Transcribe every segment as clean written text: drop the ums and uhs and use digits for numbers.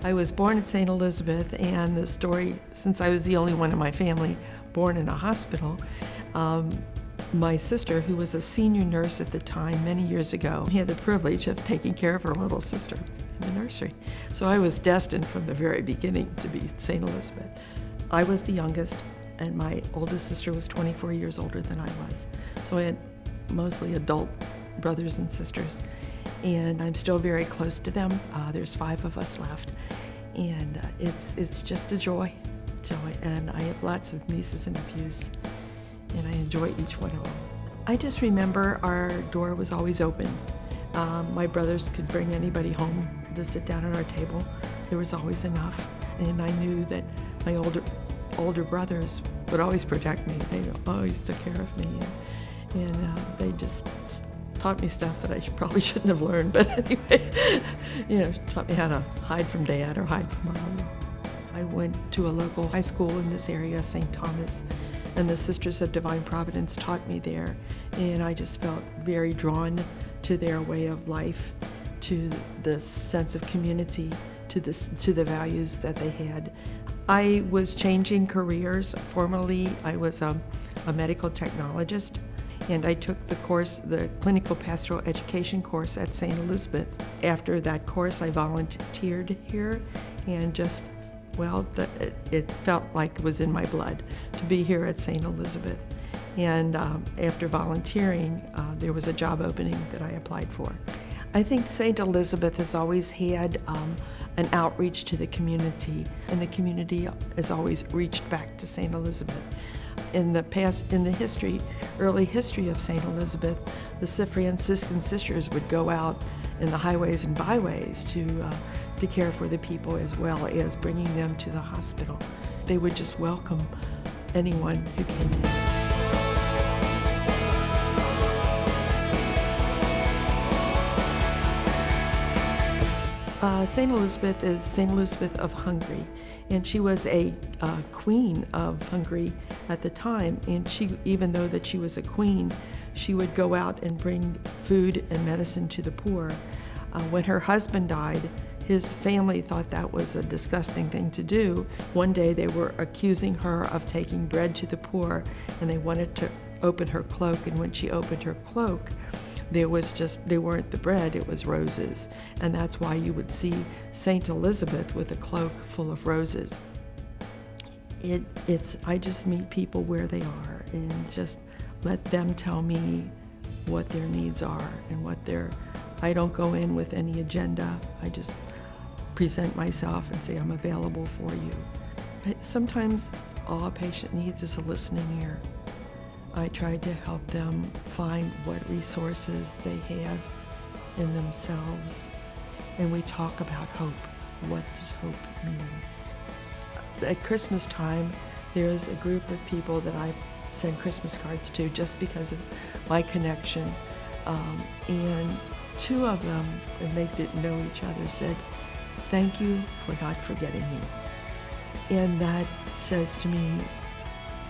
I was born at St. Elizabeth, and the story, since I was the only one in my family born in a hospital, my sister, who was a senior nurse at the time many years ago, had the privilege of taking care of her little sister in the nursery. So I was destined from the very beginning to be St. Elizabeth. I was the youngest, and my oldest sister was 24 years older than I was. So I had mostly adult brothers and sisters, and I'm still very close to them. There's 5 of us left, and it's just a joy. And I have lots of nieces and nephews, and I enjoy each one of them. I just remember our door was always open. My brothers could bring anybody home to sit down at our table. There was always enough, and I knew that my older brothers would always protect me. They always took care of me, and they just taught me stuff that I probably shouldn't have learned, but anyway, taught me how to hide from Dad or hide from Mom. I went to a local high school in this area, St. Thomas, and the Sisters of Divine Providence taught me there, and I just felt very drawn to their way of life, to the sense of community, to the values that they had. I was changing careers. Formerly, I was a medical technologist, and I took the course, the clinical pastoral education course at St. Elizabeth. After that course, I volunteered here, and it felt like it was in my blood to be here at St. Elizabeth. And after volunteering, there was a job opening that I applied for. I think St. Elizabeth has always had an outreach to the community, and the community has always reached back to St. Elizabeth. In the early history of St. Elizabeth, the Franciscan sisters would go out in the highways and byways to care for the people, as well as bringing them to the hospital. They would just welcome anyone who came in. St. Elizabeth is St. Elizabeth of Hungary, and she was a queen of Hungary at the time, and even though that she was a queen, she would go out and bring food and medicine to the poor. When her husband died, his family thought that was a disgusting thing to do. One day they were accusing her of taking bread to the poor, and they wanted to open her cloak, and when she opened her cloak, they weren't the bread, it was roses. And that's why you would see St. Elizabeth with a cloak full of roses. I just meet people where they are and just let them tell me what their needs are and I don't go in with any agenda. I just present myself and say I'm available for you. But sometimes all a patient needs is a listening ear. I try to help them find what resources they have in themselves, and we talk about hope. What does hope mean? At Christmas time, there's a group of people that I send Christmas cards to just because of my connection, and 2 of them, and they didn't know each other, said, "Thank you for not forgetting me." And that says to me,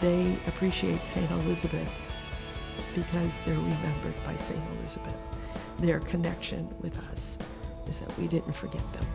they appreciate St. Elizabeth because they're remembered by St. Elizabeth. Their connection with us is that we didn't forget them.